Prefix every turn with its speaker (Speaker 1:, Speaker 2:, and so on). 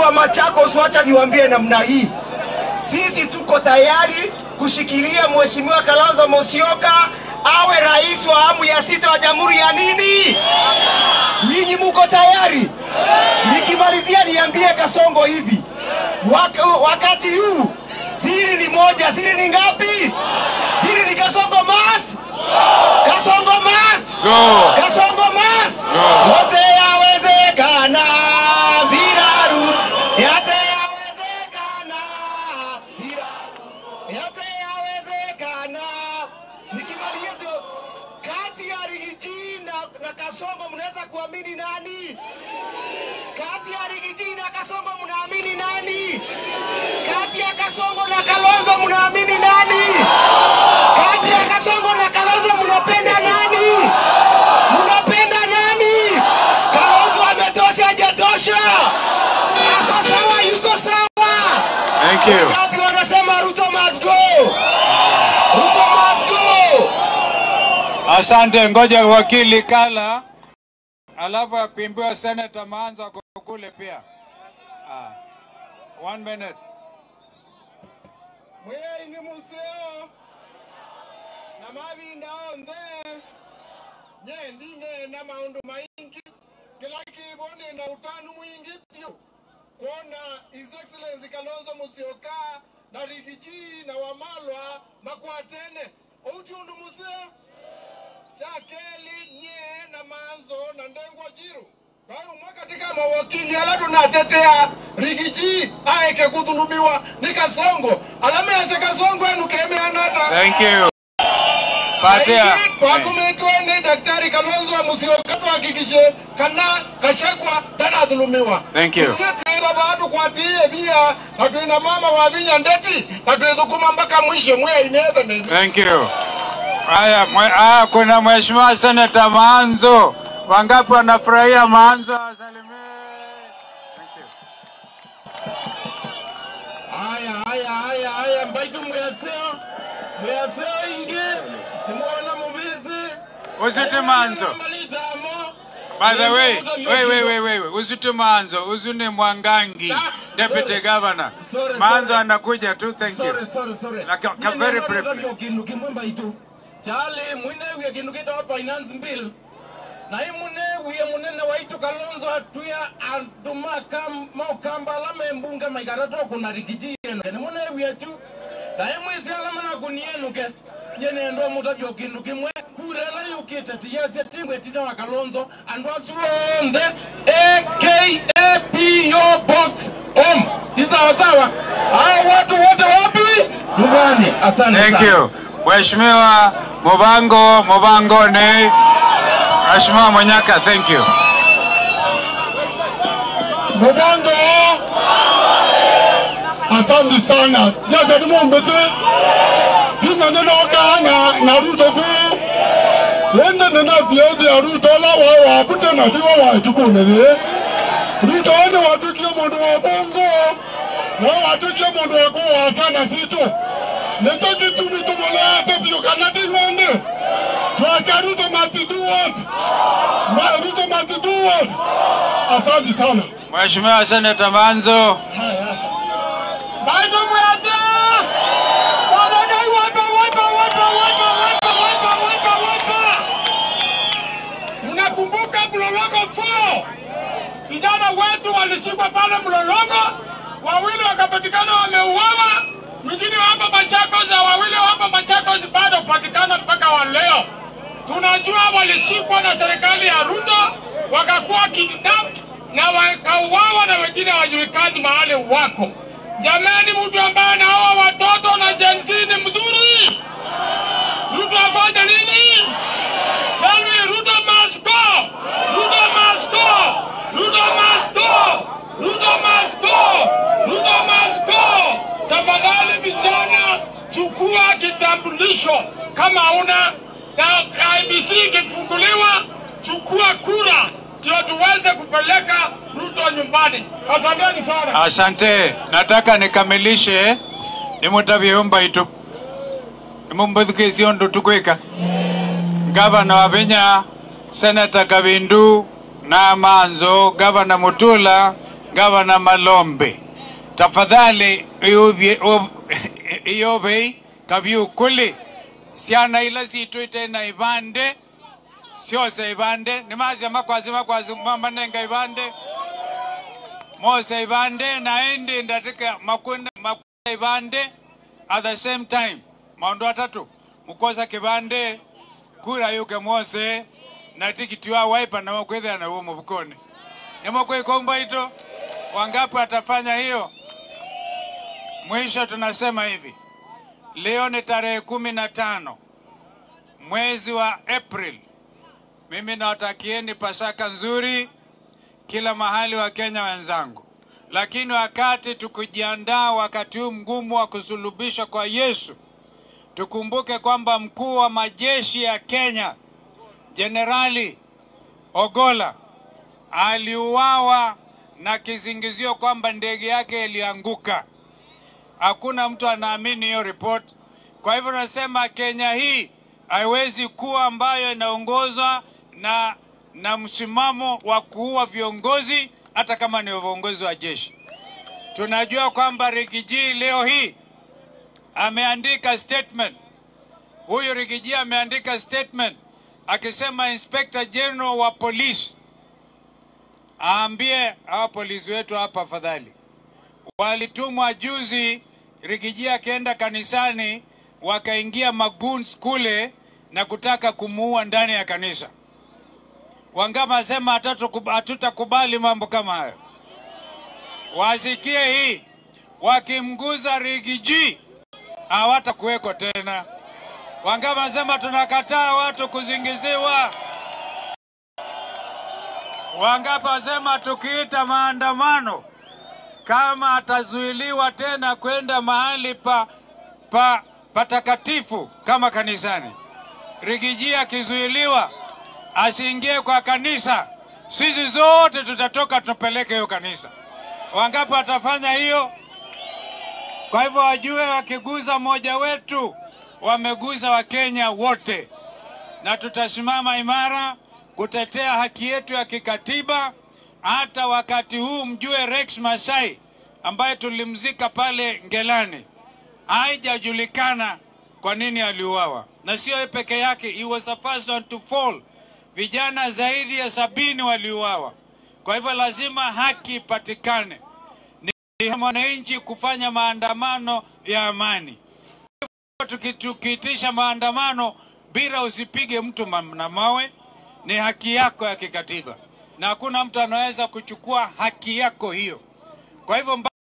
Speaker 1: wa Machakos, wacha niwaambie namna hii. Sisi tuko tayari kushikilia Mheshimiwa Kalonzo Musyoka awe rais wa awamu ya 6 wa Jamhuri ya nini? Nyinyi muko tayari? Nikimalizia niambie Kasongo hivi. Wakati huu siri ni moja, siri ni ngapi? Siri ni Kasongo must. Kasongo must.
Speaker 2: Go.
Speaker 1: Kasongo must. Yote yawezekana bila Ruto. Yote yawezekana bila Ruto. Yote yawezekana. Nikimalizia kati ya Rigiji na Kasongo mnaweza kuamini nani? Kati ya Rigiji na Kasongo mnaamini nani? Kati ya Kasongo na Kalonzo mnaamini nani? Kati ya Kasongo na Kalonzo mnapenda nani? Mnapenda nani? Kalonzo ametosha, hajatosha? Ako sawa, yuko sawa?
Speaker 2: Thank you.
Speaker 1: Wapi wanasema Ruto must go? Ruto must go.
Speaker 2: Asante, ngoja wakili Kala. Alafu akuimbiwa Senator Manzo kule pia. 1 minute.
Speaker 1: Mwe ni museo na mabinda onde nye ndine na maundu maingi kila kibone na utanu mwingi pio kuona His Excellency Kalonzo Musyoka na Rigiji na Wamalwa makwatene outi undu museo chakeli nye na Manzo na Ndengwa Jiru. Kwa hiyo katika mawakili ala tunatetea Rigiji aeke kudhulumiwa ni Kasongo. Alame ya Kasongo enukeme anata.
Speaker 2: Thank you. Patia.
Speaker 1: Kwa kumetwende Daktari Kalonzo Musyoka tuhakikishe kana kachekwa dana dhulumiwa.
Speaker 2: Thank you.
Speaker 1: Tuiza watu kwa tiye bia hatuina mama wa vinya ndeti hatuizukuma mpaka mwisho mwe ineza nini.
Speaker 2: Thank you. Haya, kuna Mheshimiwa Senator Manzo. Wangapi wanafurahia Manzo? Wasalimie. Thank you.
Speaker 1: Haya, mbaitu mwaseo inge, nimwana mubizi.
Speaker 2: Usiti Manzo. By the way, wait. Usiti Manzo, Uzuni Mwangangi, Deputy Governor. Manzo anakuja tu, thank you.
Speaker 1: Sorry.
Speaker 2: Very briefly.
Speaker 1: Chale mwine uya kinukita wa finance bill. Na hii uya munene waitu Kalonzo atuya andumaka maukamba alame mbunga maikarato kuna Rigiji yenu. Ni mune uya tu. Na hii mwisi alama na kunienuke. Jene ndo mutajwa kinuki mwe. Kurela yukita tiyasi timu etina wa Kalonzo. Andwasuonde AKAPO box home. Nisa wasawa. Hao watu wote wapi? Nyumbani. Asante sana.
Speaker 2: Thank you. Mheshimiwa Mubango ne Mheshimiwa Monyaka, thank you.
Speaker 1: Mubango. Asante sana. Jaza mumbeze. Tina neno kana na Ruto ku. Yenda nena ziadi ya Ruto la wa kute na tiwa wa chukunele. Ruto ene watukia mundu wa bongo. Na watukia mundu wa kuwa sana situ. Neto kitumi tumola tepio kanati ngende. Tuacha Ruto must do what? Ruto must do what? Asante sana.
Speaker 2: Mheshimiwa Senator Manzo.
Speaker 1: Baido mwaza! Wanagai wapa! Mnakumbuka Mlolongo 4? Vijana wetu walishikwa pale Mlolongo, wawili wakapatikana wameuawa, mwingine hapa Machakos na wawili hapa Machakos bado kupatikana mpaka wa leo. Tunajua walishikwa na serikali ya Ruto, wakakuwa kidnapped na wakauawa na wengine hawajulikani mahali wako. Jamani, mtu ambaye na hawa watoto na Gen Z ni mzuri. Ruto afanye nini? Tell me, Ruto must go! Ruto must go! Ruto must go! Ruto must go! Ruto must go! Tafadhali vijana, chukua kitambulisho kama una na IBC ikifunguliwa, chukua kura ndio tuweze kupeleka Ruto nyumbani. Asante sana.
Speaker 2: Asante. Nataka nikamilishe nimutabyumba itu. Nimumbudhuke siondo tukweka. Governor wa Vinya, Senator Kabindu na Manzo, Governor Mutula, Gavana Malombe, tafadhali iyobe kabiu kuli siana ila situite na ibande sio se ibande ni mazi makwazi mama nenga ibande mose ibande na endi ndatika makunda ibande at the same time maondo atatu mukoza kibande kura yuke mose na tikiti wa wiper na wakwetha na uo mubukoni emo kwa ikomba ito wangapi atafanya hiyo. Mwisho tunasema hivi, leo ni tarehe 15 mwezi wa April. Mimi nawatakieni Pasaka nzuri kila mahali wa Kenya wenzangu. Lakini wakati tukujiandaa wakati huu mgumu wa kusulubishwa kwa Yesu, tukumbuke kwamba mkuu wa majeshi ya Kenya Generali Ogolla aliuawa na kizingizio kwamba ndege yake ilianguka. Hakuna mtu anaamini hiyo report. Kwa hivyo nasema Kenya hii haiwezi kuwa ambayo inaongozwa na msimamo wa kuua viongozi hata kama ni viongozi wa jeshi. Tunajua kwamba Rigiji leo hii ameandika statement. Huyu Rigiji ameandika statement akisema Inspector General wa Police aambie hawa polisi wetu hapa afadhali. Walitumwa juzi Rigiji akaenda kanisani wakaingia magoons kule na kutaka kumuua ndani ya kanisa. Wangama sema hatutakubali mambo kama hayo. Wasikie hii, wakimguza Rigiji hawatakuweko tena. Wangama sema tunakataa watu kuzingiziwa. Wangapa wasema tukiita maandamano kama atazuiliwa tena kwenda mahali patakatifu kama kanisani. Rigiji akizuiliwa asiingie kwa kanisa, sisi zote tutatoka tupeleke hiyo kanisa. Wangapi watafanya hiyo? Kwa hivyo wajue wakiguza mmoja wetu wameguza Wakenya wote, na tutasimama imara kutetea haki yetu ya kikatiba. Hata wakati huu mjue Rex Masai ambaye tulimzika pale Ngelani haijajulikana kwa nini aliuawa, na sio peke yake, he was the first one to fall. Vijana zaidi ya 70 waliuawa. Kwa hivyo lazima haki ipatikane. Ni mwananchi kufanya maandamano ya amani. Tukiitisha maandamano bila usipige mtu na mawe, ni haki yako ya kikatiba na hakuna mtu anaweza kuchukua haki yako hiyo. Kwa hivyo